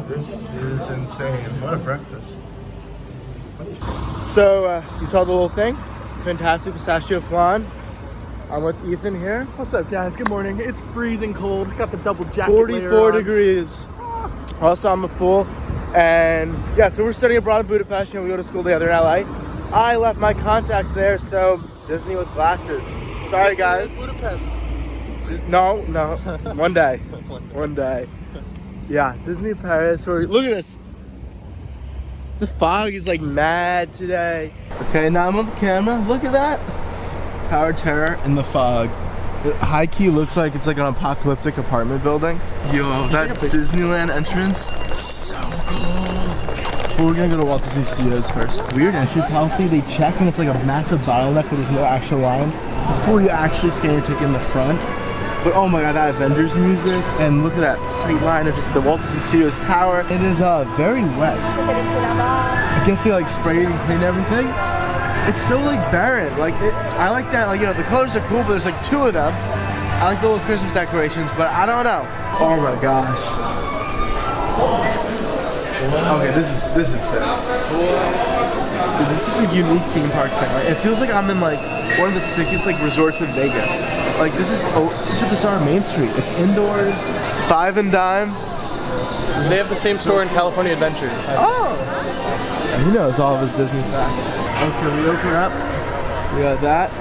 This is insane. What a breakfast. So, you saw the little thing? Fantastic pistachio flan. I'm with Ethan here. What's up, guys? Good morning. It's freezing cold. Got the double jacket 44 degrees. Also, I'm a fool. And yeah, so we're studying abroad in Budapest. You know, we go to school together in LA. I left my contacts there, so Disney with glasses. Sorry, guys. Budapest. No. One day. One day. Yeah, Disney Paris. Look at this. The fog is like mad today. Okay, now I'm on the camera. Look at that. Tower Terror in the fog. It high key looks like it's like an apocalyptic apartment building. Yo, that Disneyland entrance, so cool. But we're gonna go to Walt Disney Studios first. Weird entry policy. They check and it's like a massive bottleneck, but there's no actual line before you actually scan your ticket in the front. But oh my god, that Avengers music, and look at that sight line of just the Walt Disney Studios tower. It is very wet. I guess they like sprayed and cleaned everything. It's so like barren. Like I like that. Like, you know, the colors are cool, but there's like 2 of them. I like the little Christmas decorations, but I don't know. Oh my gosh. Okay, this is sick. What? Dude, this is such a unique theme park thing. Like, it feels like I'm in like one of the sickest like resorts in Vegas. Like this is such a bizarre Main Street. It's indoors, 5 and dime. They have the same store in California Adventure. Oh! He knows all of his Disney facts. Okay, we open up. We got that.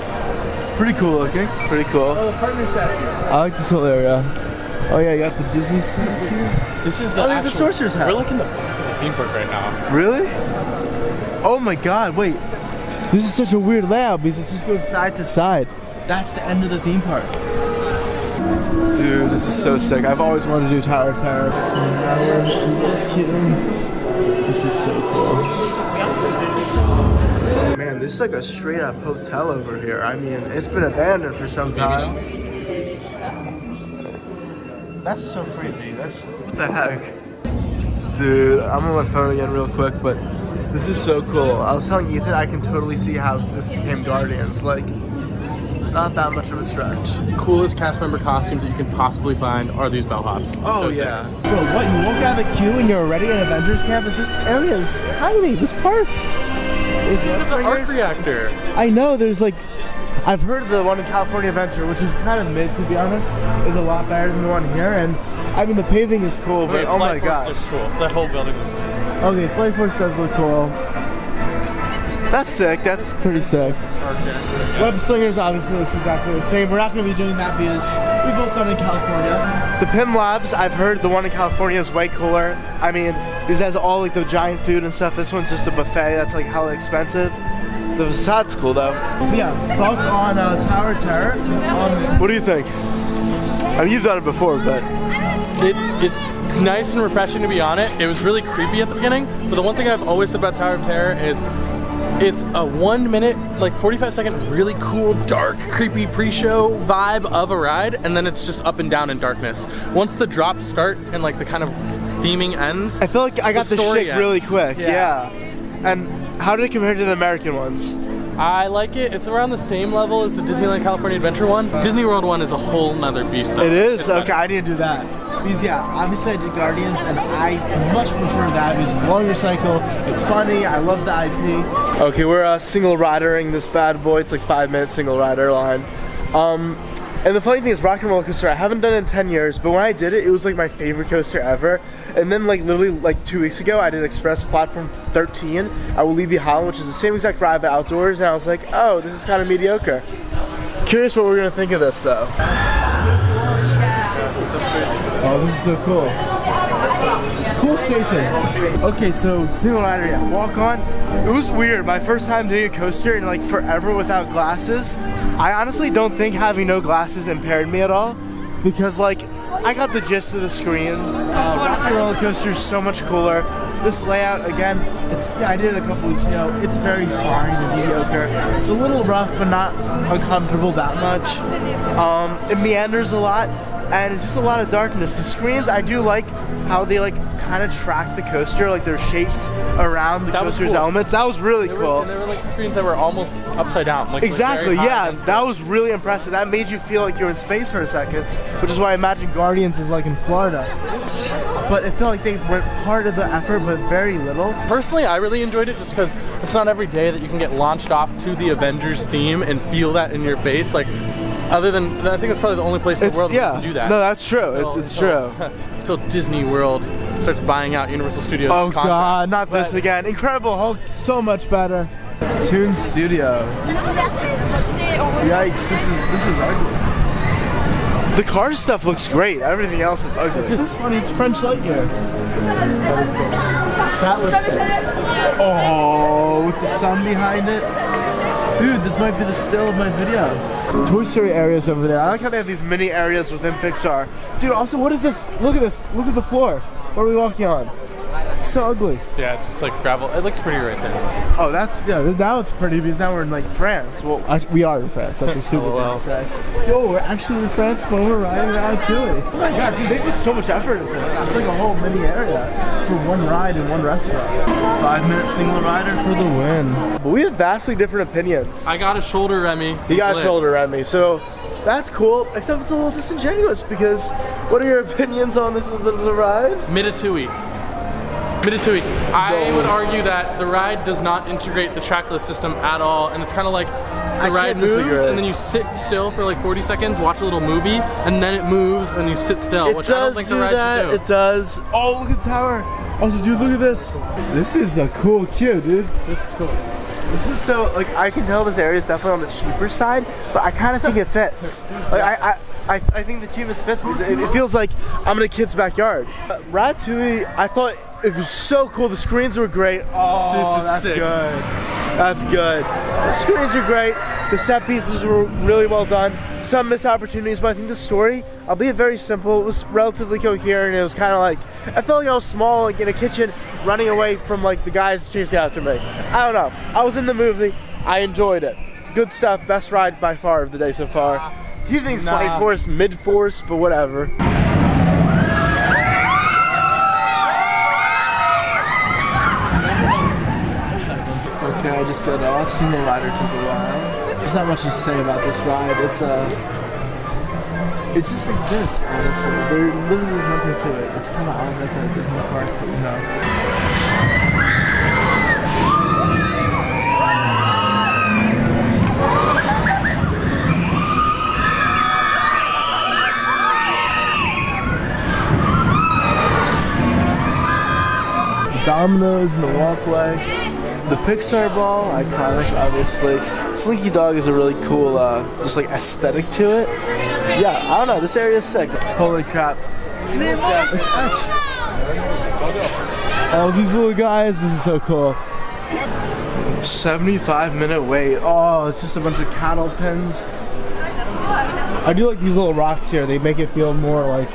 It's pretty cool looking. Pretty cool. Oh, the partner statue. I like this whole area. Oh yeah, you got the Disney statue. This is the the Sorcerer's hat. We're like in the theme park right now. Really? Oh my god, wait. This is such a weird layout because it just goes side to side. That's the end of the theme park. Dude, this is so sick. I've always wanted to do Tower Terror. This is so cool. Man, this is like a straight up hotel over here. I mean, it's been abandoned for some time. That's so creepy. What the heck? Dude, I'm on my phone again real quick, but this is so cool. I was telling Ethan I can totally see how this became Guardians. Like, not that much of a stretch. Coolest cast member costumes that you can possibly find are these bellhops. Oh so yeah. Sick. Bro, what, you walk out of the queue and you're already at Avengers Campus? This area is tiny, this park. It's an arc reactor. I know, there's like, I've heard the one in California Adventure, which is kind of mid to be honest, is a lot better than the one here. And I mean, the paving is cool, but oh my gosh. Looks cool. That whole building looks cool. Okay, Flight Force does look cool. That's sick, that's pretty sick. Web Slingers obviously looks exactly the same. We're not going to be doing that because we both done in California. The Pim Labs, I've heard the one in California is way cooler. I mean, this has all like the giant food and stuff. This one's just a buffet that's like hella expensive. The facade's cool though. But yeah, thoughts on Tower Terror? What do you think? I mean, you've done it before, but it's nice and refreshing to be on it. It was really creepy at the beginning, but the one thing I've always said about Tower of Terror is it's a 1 minute, like 45-second, really cool, dark, creepy pre-show vibe of a ride, and then it's just up and down in darkness. Once the drops start and like the kind of theming ends, I feel like I got the shit ends really quick. Yeah. And how did it compare to the American ones? I like it. It's around the same level as the Disneyland California Adventure one. Disney World one is a whole nother beast though. It is? Okay, I didn't do that. Because yeah, obviously I did Guardians and I much prefer that because it's a longer cycle, it's funny, I love the IP. Okay, we're single ridering this bad boy. It's like 5-minute single rider line. And the funny thing is, Rock and Roller Coaster, I haven't done it in 10 years, but when I did it, it was like my favorite coaster ever. And then like literally like 2 weeks ago, I did Express Platform 13 at Walibi Holland, which is the same exact ride but outdoors, and I was like, oh, this is kind of mediocre. Curious what we're gonna think of this though. Oh, this is so cool. Cool station. Okay, so single rider, yeah, walk on. It was weird. My first time doing a coaster in like forever without glasses. I honestly don't think having no glasses impaired me at all because like I got the gist of the screens. Rock and Roller Coaster is so much cooler. This layout again, I did it a couple weeks ago. It's very fine and mediocre. It's a little rough, but not uncomfortable that much. It meanders a lot. And it's just a lot of darkness. The screens I do like how they like kind of track the coaster, like they're shaped around the That was coaster's cool. elements. That was really cool. And there were like screens that were almost upside down. Like Exactly, very high yeah, against that it. was really impressive. That made you feel like you're in space for a second, which is why I imagine Guardians is like in Florida. But it felt like they went part of the effort, but very little. Personally, I really enjoyed it just because it's not every day that you can get launched off to the Avengers theme and feel that in your face. Like, other than, I think it's probably the only place in the world that can do that. No, that's true. It's true. Until Disney World starts buying out Universal Studios. Oh contract. God, not this again. Incredible Hulk, so much better. Toon Studio. Yikes, this is ugly. The car stuff looks great. Everything else is ugly. This is funny. It's French Lightyear. That looks good. Oh, with the sun behind it. Dude, this might be the still of my video. Toy Story areas over there. I like how they have these mini areas within Pixar. Dude, also, what is this? Look at this. Look at the floor. What are we walking on? It's so ugly. Yeah, just like gravel. It looks pretty right there. Oh, that's, yeah, now it's pretty because now we're in like France. Well, we are in France. That's a stupid thing to say. Yo, we're actually in France when we're riding around too. Oh my God, dude, they put so much effort into this. It's like a whole mini area for one ride and one restaurant. 5-minute single rider for the win. But we have vastly different opinions. I got a shoulder Remy. You got a shoulder Remy, so that's cool. Except it's a little disingenuous because what are your opinions on this little ride? Mitatui. I would argue that the ride does not integrate the trackless system at all, and it's kind of like the ride moves, and then you sit still for like 40 seconds, watch a little movie, and then it moves, and you sit still, which I don't think the ride should do. It does. Oh, look at the tower. Also, dude, look at this. This is a cool queue, dude. This is cool. This is so, like, I can tell this area is definitely on the cheaper side, but I kind of think it fits. Like, I think the cheapest fits because it feels like I'm in a kid's backyard. Ratatouille, I thought it was so cool. The screens were great. Oh, that's sick. good. That's good. The screens were great. The set pieces were really well done. Some missed opportunities, but I think the story, albeit very simple, it was relatively coherent. It was kind of like, I felt like I was small, like in a kitchen, running away from like the guys chasing after me. I don't know. I was in the movie. I enjoyed it. Good stuff. Best ride by far of the day so far. He thinks Flight Force, Mid Force, but whatever. Okay, I just got off. Single rider took a while. There's not much to say about this ride. It just exists, honestly. There literally is nothing to it. It's kind of odd that's at a Disney park, but you know. Dominoes in the walkway. The Pixar ball, iconic, obviously. Slinky Dog is a really cool, just like aesthetic to it. Yeah, I don't know, this area is sick. Holy crap. It's Etch. Oh, these little guys, this is so cool. 75-minute wait. Oh, it's just a bunch of cattle pins. I do like these little rocks here. They make it feel more like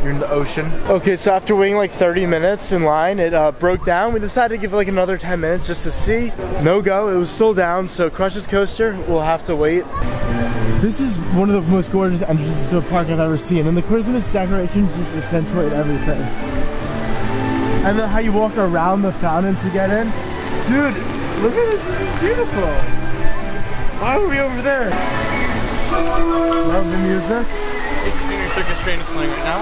you're in the ocean. Okay, so after waiting like 30 minutes in line, it broke down. We decided to give it like another 10 minutes just to see. No go, it was still down, so Crush's Coaster, we'll have to wait. This is one of the most gorgeous entrances to a park I've ever seen, and the Christmas decorations just accentuate everything. And then how you walk around the fountain to get in. Dude, look at this is beautiful. Why are we over there? Love the music. This is Junior Circus Train is playing right now.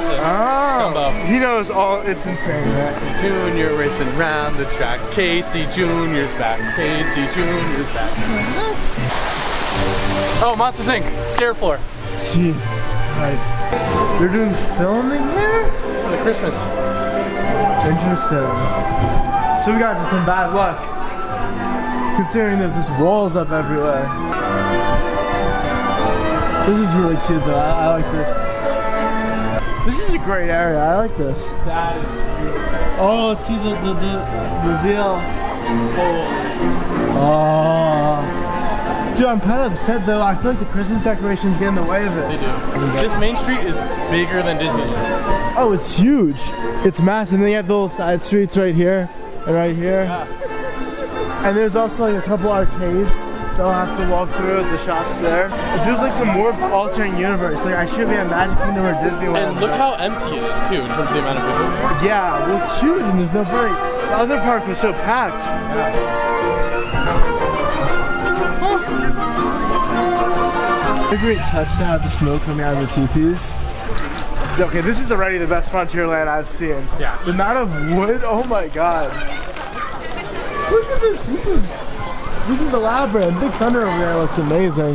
Oh, he knows all. It's insane, right? Junior racing round the track. Casey Junior's back. Casey Junior's back. Oh, Monsters Inc. Scare Floor. Jesus Christ. They're doing filming here? For the Christmas. Interesting. So we got some bad luck. Considering there's just walls up everywhere. This is really cute though, I like this. This is a great area, I like this. That is beautiful. Oh, let's see the reveal. Oh. Dude, I'm kind of upset though. I feel like the Christmas decorations get in the way of it. They do. This main street is bigger than Disneyland. Oh, it's huge. It's massive. And then you have the little side streets right here and right here. Yeah. And there's also like a couple arcades. they'll have to walk through the shops there. It feels like some more alternate universe. Like I should be at Magic Kingdom or Disneyland. And look how empty it is too, in terms of the amount of people here. Yeah, well it's huge and there's no break. The other park was so packed. A great touch to have the smoke coming out of the teepees. Okay, this is already the best Frontierland I've seen. Yeah. The amount of wood, oh my god. Look at this, this is elaborate. Big Thunder over there looks amazing.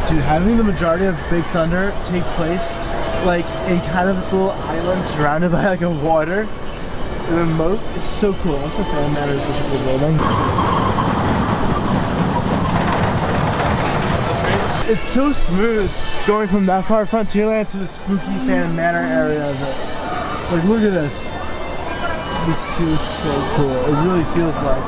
Dude, having the majority of Big Thunder take place like in kind of this little island surrounded by like a water and a moat is so cool. Also, Fan Manor is such a cool building. It's so smooth going from that part of Frontierland to the spooky Fan Manor area of it. Like, look at this. This queue is so cool. It really feels like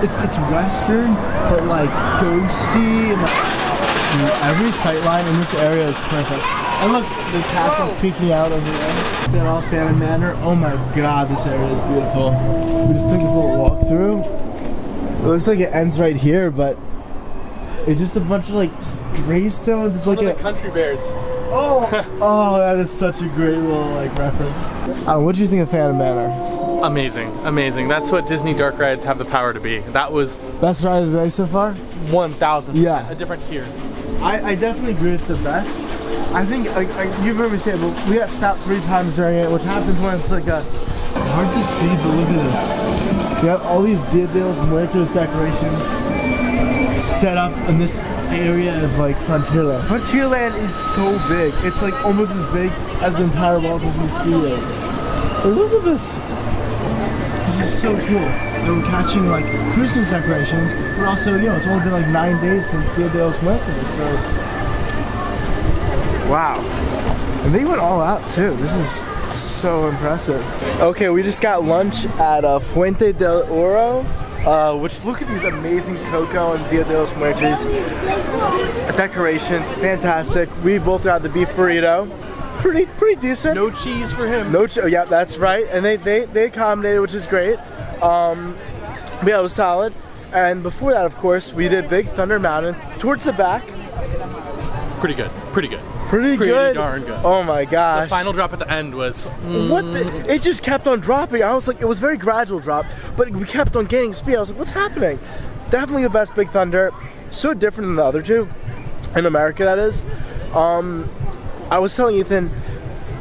it's Western, but like ghosty. And every sightline in this area is perfect. And look, the castle's peeking out over there. It's got all Fan Manor. Oh my god, this area is beautiful. We just took this little walk through. It looks like it ends right here, but it's just a bunch of like gravestones. It's like the country bears. Oh, that is such a great little like reference. What do you think of Phantom Manor? Amazing, amazing. That's what Disney dark rides have the power to be. That was Best ride of the day so far? 1,000%. Yeah. A different tier. I definitely agree it's the best. I think, you've heard me say it, but we got stopped 3 times during it, which happens when it's like a, hard to see, but look at this. You have all these Dia de los Muertos decorations set up in this area of like Frontierland. Frontierland is so big. It's like almost as big as the entire Walt Disney Studios. But look at this. This is so cool. And we're catching like Christmas decorations, but also, you know, it's only been like 9 days since Dia de los Muertos, so. Wow. And they went all out too. This is so impressive. Okay, we just got lunch at Fuente del Oro. Which, look at these amazing Coco and Dia de los Muertos decorations, fantastic. We both got the beef burrito, pretty decent. No cheese for him. No, yeah, that's right. And they accommodated, which is great. Yeah, it was solid. And before that, of course, we did Big Thunder Mountain towards the back. Pretty good. Pretty good. Pretty good. Darn good. Oh my gosh. The final drop at the end was. What the? It just kept on dropping. I was like, it was a very gradual drop, but we kept on gaining speed. I was like, what's happening? Definitely the best Big Thunder. So different than the other two. In America, that is. I was telling Ethan,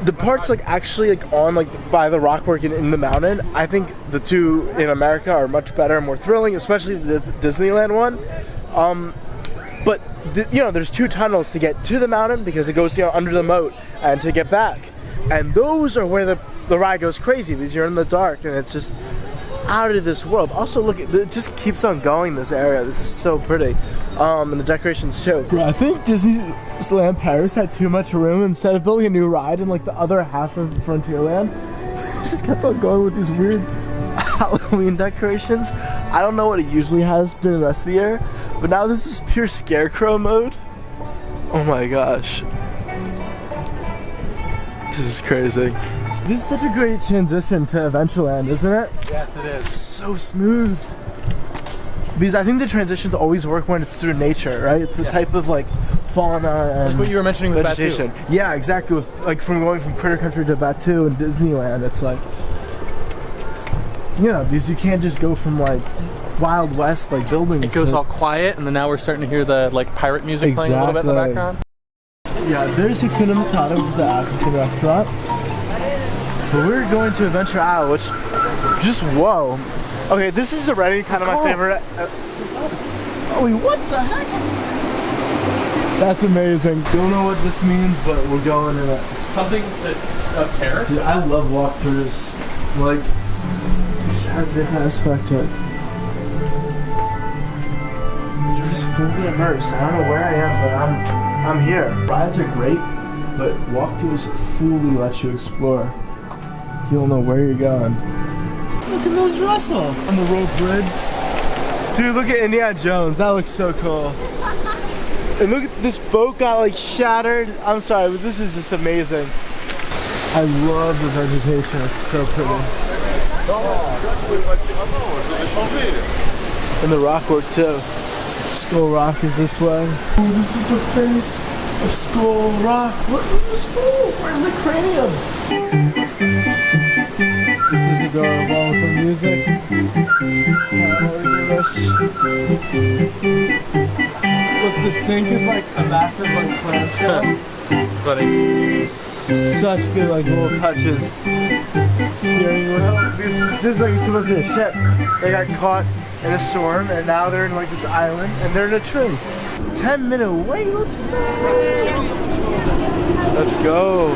the parts like actually like on like by the rockwork in the mountain, I think the two in America are much better and more thrilling, especially the Disneyland one. But you know, there's 2 tunnels to get to the mountain because it goes, you know, under the moat and to get back, and those are where the ride goes crazy because you're in the dark and it's just out of this world. Also, look, it just keeps on going. This area, this is so pretty, and the decorations too. Bro, I think Disneyland Paris had too much room. Instead of building a new ride in like the other half of Frontierland, it just kept on going with these weird Halloween decorations. I don't know what it usually has during the rest of the year, but now this is pure scarecrow mode. Oh my gosh. This is crazy. This is such a great transition to Adventureland, isn't it? Yes, it is. It's so smooth. Because I think the transitions always work when it's through nature, right? It's the type of like fauna and like what you were mentioning with vegetation. Batu. Yeah, exactly. Like from going from Critter Country to Batu and Disneyland, it's like, you know, because you can't just go from like Wild West like buildings. It goes all quiet, and then now we're starting to hear the like pirate music playing a little bit in the background. Yeah, there's Hakuna Matata, which is the African restaurant. But we're going to Adventure Isle, which just whoa. Okay, this is already kind of my favorite. Holy, what the heck? That's amazing. Don't know what this means, but we're going in it. Something of terror. Dude, I love walkthroughs. Like, it just has a different aspect to it. You're just fully immersed. I don't know where I am, but I'm here. Rides are great, but walkthroughs fully let you explore. You don't know where you're going. Look at those Russell on the rope bridge. Dude, look at Indiana Jones. That looks so cool. And look at this boat got like shattered. I'm sorry, but this is just amazing. I love the vegetation. It's so pretty. And the rockwork too. Skull Rock is this way. Oh, this is the face of Skull Rock. Where's the skull? Where's the cranium? This is adorable with the music. It's kind of Look, the sink is like a massive like clamshell. It's funny. Such good like little touches. Steering wheel. This is like supposed to be a ship. They got caught in a storm and now they're in like this island and they're in a tree. 10-minute wait, let's go. Let's go.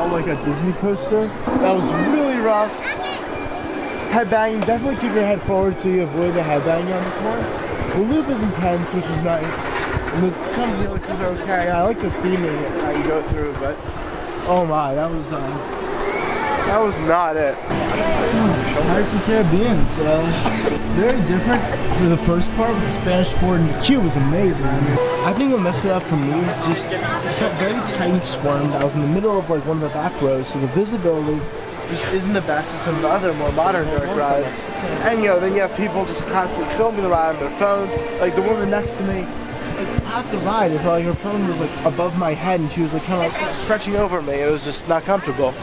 Like a Disney coaster. That was really rough. Headbanging, definitely keep your head forward so you avoid the headbanging on this one. The loop is intense, which is nice. And some helixes are okay. I like the theming of how you go through, but oh my, that was not it. Pirates of the Caribbean's very different for the first part with the Spanish Fort, and the queue was amazing. I mean, I think what messed it up for me was just it felt very tight and swarmed. I was in the middle of like one of the back rows, so the visibility just isn't the best as some of the other more modern dark rides. And you know, then you have people just constantly filming the ride on their phones. Like the woman next to me, like at the ride, it felt like her phone was like above my head, and she was like kind of like stretching over me. It was just not comfortable.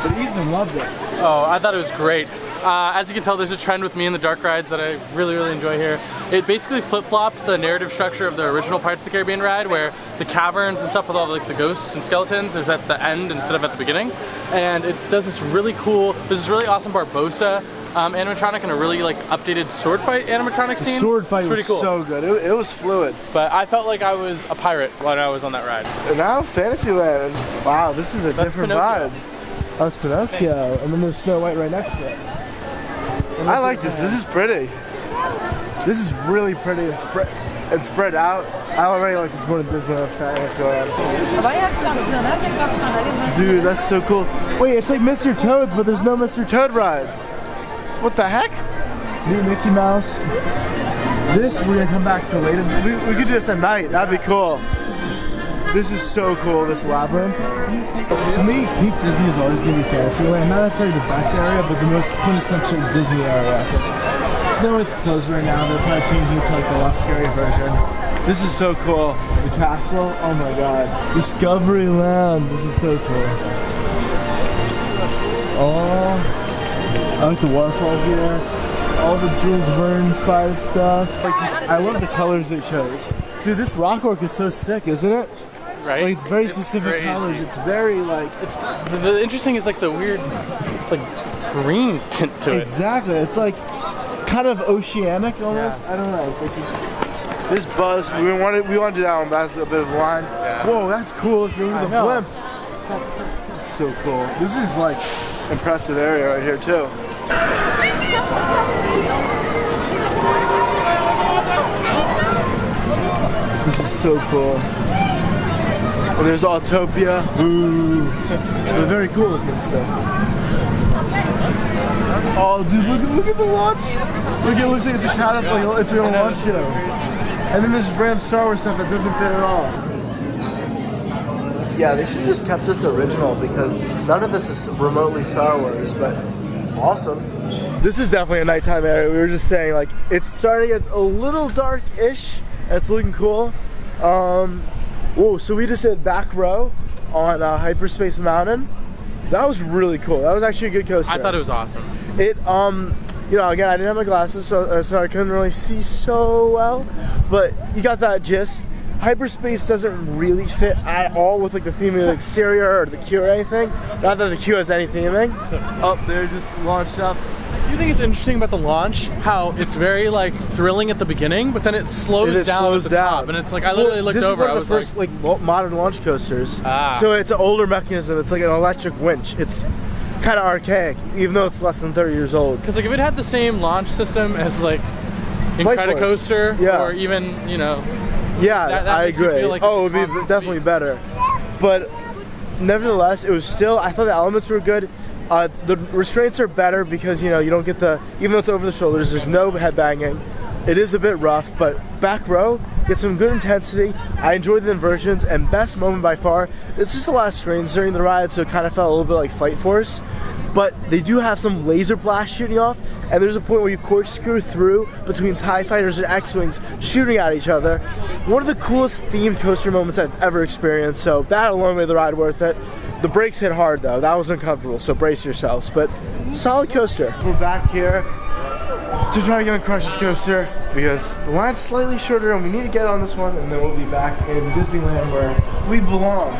But Ethan loved it. Oh, I thought it was great. As you can tell, there's a trend with me in the dark rides that I really enjoy here. It basically flip-flopped the narrative structure of the original Pirates of the Caribbean ride, where the caverns and stuff with all like the ghosts and skeletons is at the end instead of at the beginning. And it does this really cool, there's this really awesome Barbossa animatronic and a really like updated sword fight animatronic scene. The sword fight was cool. So good. It was fluid. But I felt like I was a pirate when I was on that ride. And now Fantasyland. Wow, this is a different vibe. That's Pinocchio, and then there's Snow White right next to it. I like this. This is pretty. This is really pretty and spread out. I already like this more than Disneyland's Fantasyland. Dude, that's so cool. Wait, it's like Mr. Toad's, but there's no Mr. Toad ride. What the heck? Mickey Mouse. This we're gonna come back to later. We could do this at night. That'd be cool. This is so cool, this labyrinth. To me, peak Disney is always going to be Fantasyland. Not necessarily the best area, but the most quintessential Disney area. Snow White's closed right now. They're probably changing it to like the less scary version. This is so cool. The castle, oh my god. Discovery Land, this is so cool. Oh, I like the waterfall here. All the Jules Verne-inspired stuff. Like just, I love the colors they chose. Dude, this rockwork is so sick, isn't it? Right? Like, it's very specific colors. It's very like. The interesting is like the weird, like green tint to it. Exactly. It's like kind of oceanic almost. Yeah. I don't know. It's like this buzz. We want to do that one, but that's a bit of a line. Yeah. Whoa, that's cool. Look at the blimp. That's so cool. This is like impressive area right here too. This is so cool. And there's Autopia. Ooh. They're very cool looking stuff. Oh, dude, look at the launch. Look, it looks like it's a catapult. It's a launch show. And then there's random Star Wars stuff that doesn't fit at all. Yeah, they should have just kept this original because none of this is remotely Star Wars, but awesome. This is definitely a nighttime area. We were just saying, like, it's starting to get a little dark-ish. And it's looking cool. Whoa, so we just did back row on Hyperspace Mountain. That was really cool. That was actually a good coaster. I thought it was awesome. It, you know, again, I didn't have my glasses, so I couldn't really see so well. But you got that gist. Hyperspace doesn't really fit at all with like the theme of the exterior or the queue or anything. Not that the queue has any theming. Oh, they're just launched up. Do you think it's interesting about the launch how it's very like thrilling at the beginning, but then it slows down at the top, and it's like I literally looked over. This is one of the first like modern launch coasters. So it's an older mechanism. It's like an electric winch. It's kind of archaic, even though it's less than 30 years old. Because like if it had the same launch system as like Incredicoaster, or even I agree. Like it would be definitely better. But nevertheless, it was still, I thought the elements were good. The restraints are better because, you know, you don't get the, even though it's over the shoulders, there's no head banging. It is a bit rough, but back row, get some good intensity. I enjoyed the inversions, and best moment by far, it's just the last screens during the ride, so it kind of felt a little bit like Fight Force. But they do have some laser blast shooting off, and there's a point where you corkscrew through between TIE fighters and X-Wings shooting at each other. One of the coolest themed coaster moments I've ever experienced, so that alone made the ride worth it. The brakes hit hard though, that was uncomfortable, so brace yourselves, but solid coaster. We're back here to try to get on Crush's coaster because the line's slightly shorter and we need to get on this one, and then we'll be back in Disneyland where we belong.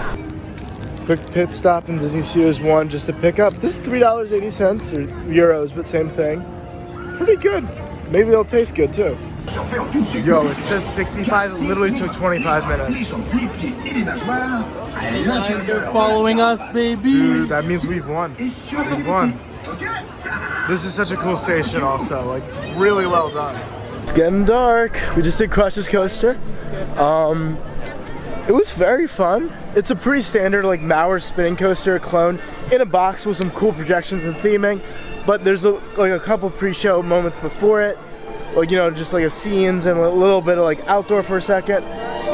Quick pit stop in Disney Studios 1 just to pick up. This is $3.80 or euros, but same thing. Pretty good. Maybe they'll taste good too. Yo, it says 65, it literally took 25 minutes. They're following us, baby. Dude, that means we've won. We've won. This is such a cool station also, like really well done. It's getting dark. We just did Crush's coaster. It was very fun. It's a pretty standard like Mauer spinning coaster clone in a box with some cool projections and theming, but there's like a couple pre-show moments before it, like, you know, just like a scenes and a little bit of like outdoor for a second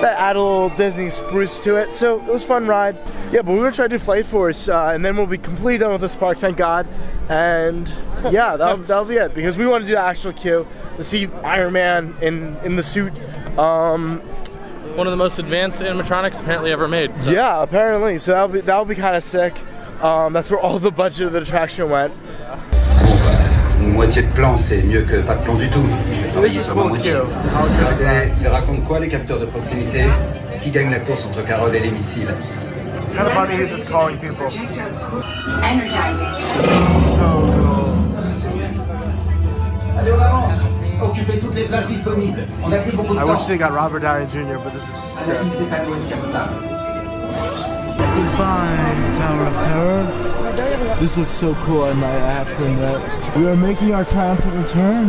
that add a little Disney spruce to it. So it was a fun ride. Yeah, but we're gonna try to do Flight Force and then we'll be completely done with this park, thank God. And yeah, that'll be it, because we want to do the actual queue to see Iron Man in the suit. One of the most advanced animatronics apparently ever made. So. Yeah, apparently. So that'll be kind of sick. That's where all the budget of the attraction went. Une moitié de plan, c'est mieux que pas de plan du tout. Je vais travailler sur ma moitié. Il raconte quoi, les capteurs de proximité? Qui gagne la course entre Carole et les missiles? It's kind of funny he's just calling people. Energizing. So cool. Allez, on avance. Occupez toutes les plages disponibles. On n'a plus beaucoup de I temps. wish they got Robert Downey Jr., but this is sick. Analyse des panneaux escamotables. Goodbye, Tower of Terror. This looks so cool, and I have to admit, we are making our triumphant return.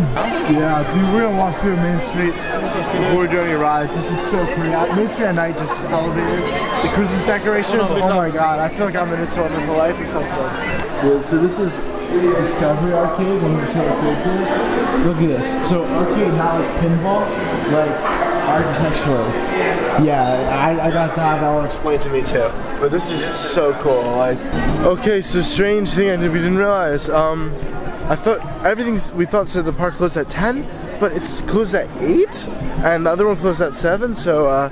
Yeah, dude, we're gonna walk through Main Street before we do any rides. This is so pretty. Main Street at night just elevated. The Christmas decorations, oh my god, I feel like I'm in It's a Wonderful Life or something. Dude, so this is Discovery Arcade, one of the two arcades here. Look at this. So arcade, not like pinball, like architectural. Yeah, I got to have that one explained to me too. But this is so cool. Like, okay, so strange thing we didn't realize. I thought we thought said the park closed at 10, but it's closed at 8, and the other one closed at 7. So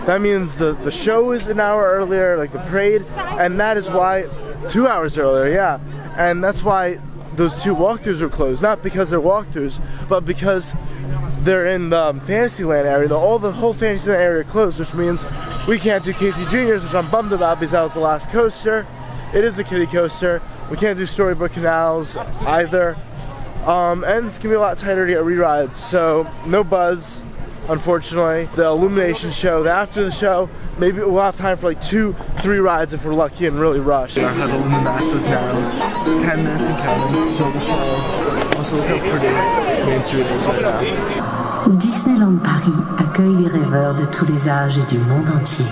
that means the show is an hour earlier, like the parade, and that is why 2 hours earlier. Yeah, and that's why those two walkthroughs were closed. Not because they're walkthroughs, but because they're in the Fantasyland area. The whole Fantasyland area closed, which means we can't do Casey Jr.'s, which I'm bummed about because that was the last coaster. It is the kiddie coaster. We can't do Storybook Canals either. And it's gonna be a lot tighter to get re-rides. So no Buzz, unfortunately. The Illumination show, after the show, maybe we'll have time for like 2-3 rides if we're lucky and really rush. Our huddle in the Masses now. It's 10 minutes and counting until the show. Also look how pretty Main Street is right now. Disneyland Paris accueille les rêveurs de tous les âges et du monde entier.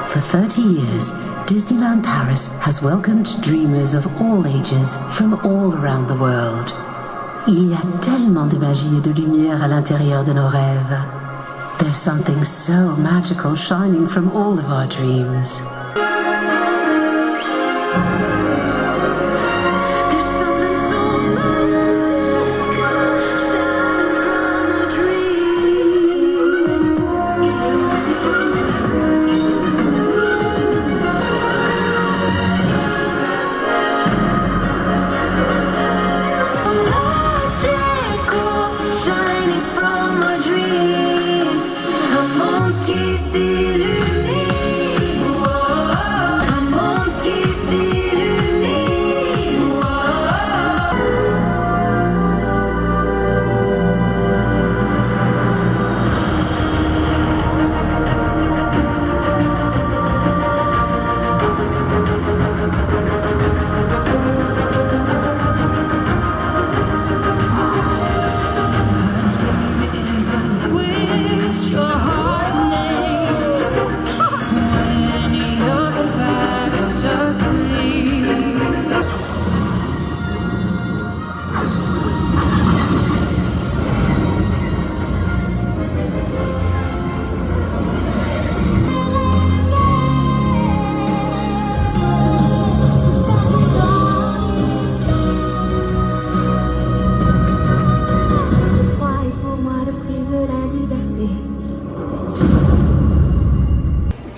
For 30 years, Disneyland Paris has welcomed dreamers of all ages from all around the world. Il y a tellement de magie et de lumière à l'intérieur de nos rêves. There's something so magical shining from all of our dreams.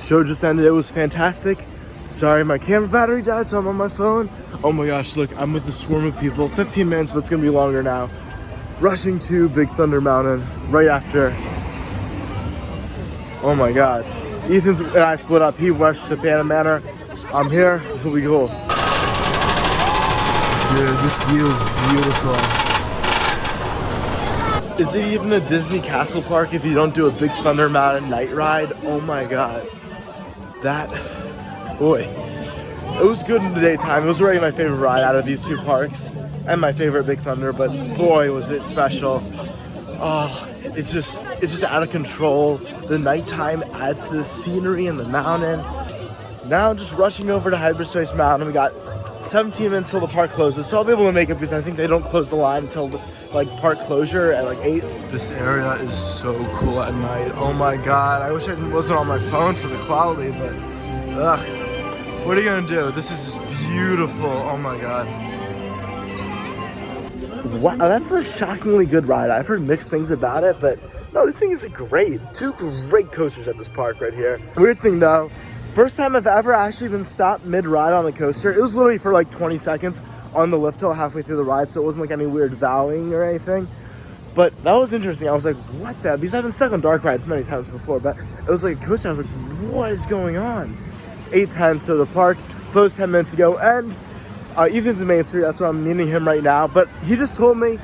Show just ended. It was fantastic. Sorry, my camera battery died, so I'm on my phone. Oh my gosh, look, I'm with the swarm of people. 15 minutes, but it's gonna be longer now. Rushing to Big Thunder Mountain right after. Oh my God. Ethan and I split up. He rushed to Phantom Manor. I'm here. This will be cool. Dude, this view is beautiful. Is it even a Disney Castle Park if you don't do a Big Thunder Mountain night ride? Oh my God. That, boy. It was good in the daytime. It was already my favorite ride out of these two parks and my favorite Big Thunder, but boy, was it special. Oh, it's just out of control. The nighttime adds to the scenery and the mountain. Now I'm just rushing over to Hyperspace Mountain. We got 17 minutes till the park closes, so I'll be able to make it because I think they don't close the line until the park closure at 8. This area is so cool at night. Oh my God, I wish I wasn't on my phone for the quality, but ugh. What are you gonna do? This is just beautiful. Oh my God. Wow, that's a shockingly good ride. I've heard mixed things about it, but no, this thing is great. 2 great coasters at this park right here. Weird thing though, first time I've ever actually been stopped mid-ride on a coaster. It was literally for 20 seconds on the lift hill halfway through the ride, so it wasn't any weird vowing or anything. But that was interesting. I was like, what the? Because I've been stuck on dark rides many times before, but it was like a coaster. I was like, what is going on? It's 8:10, so the park closed 10 minutes ago, and Ethan's in Main Street. That's where I'm meeting him right now. But he just told me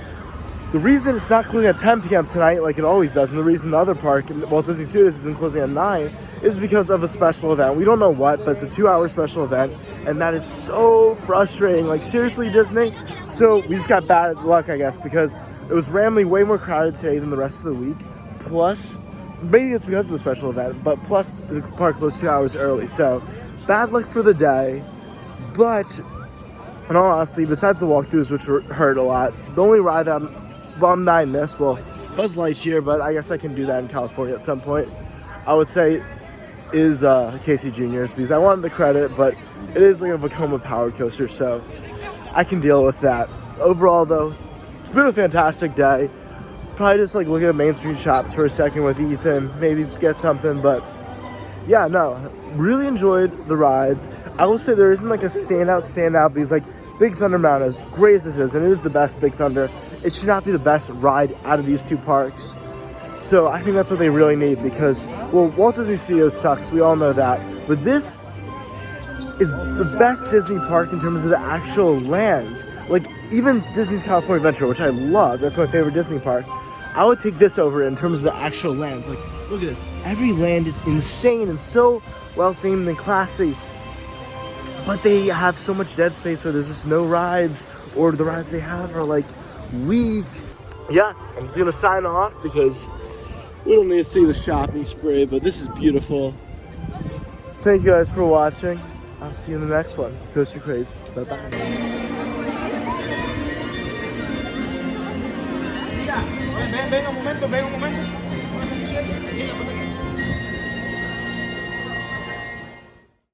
the reason it's not closing at 10 p.m. tonight like it always does, and the reason the other park, Walt Disney Studios, isn't closing at 9 is because of a special event. We don't know what, but it's a 2-hour special event, and that is so frustrating. Like, seriously, Disney? So we just got bad luck, I guess, because it was randomly way more crowded today than the rest of the week. Plus, maybe it's because of the special event, but plus the park closed 2 hours early. So bad luck for the day. But in all honesty, besides the walkthroughs, which hurt a lot, the only ride that I missed, well, Buzz Lightyear, but I guess I can do that in California at some point, I would say is Casey Jr.'s, because I wanted the credit, but it is like a Vekoma powered coaster, so I can deal with that. Overall though, it's been a fantastic day. Probably just look at the Main Street shops for a second with Ethan, maybe get something, but yeah, no, really enjoyed the rides. I will say there isn't a standout because Big Thunder Mountain, as great as this is, and it is the best Big Thunder, it should not be the best ride out of these 2 parks. So I think that's what they really need because, well, Walt Disney Studios sucks, we all know that, but this is the best Disney park in terms of the actual lands. Even Disney's California Adventure, which I love, that's my favorite Disney park, I would take this over in terms of the actual lands. Look at this. Every land is insane and so well themed and classy. But they have so much dead space where there's just no rides, or the rides they have are weak. Yeah, I'm just gonna sign off because we don't need to see the shopping spree, but this is beautiful. Thank you guys for watching. I'll see you in the next one. Coaster Craze. Bye-bye. Ven un momento.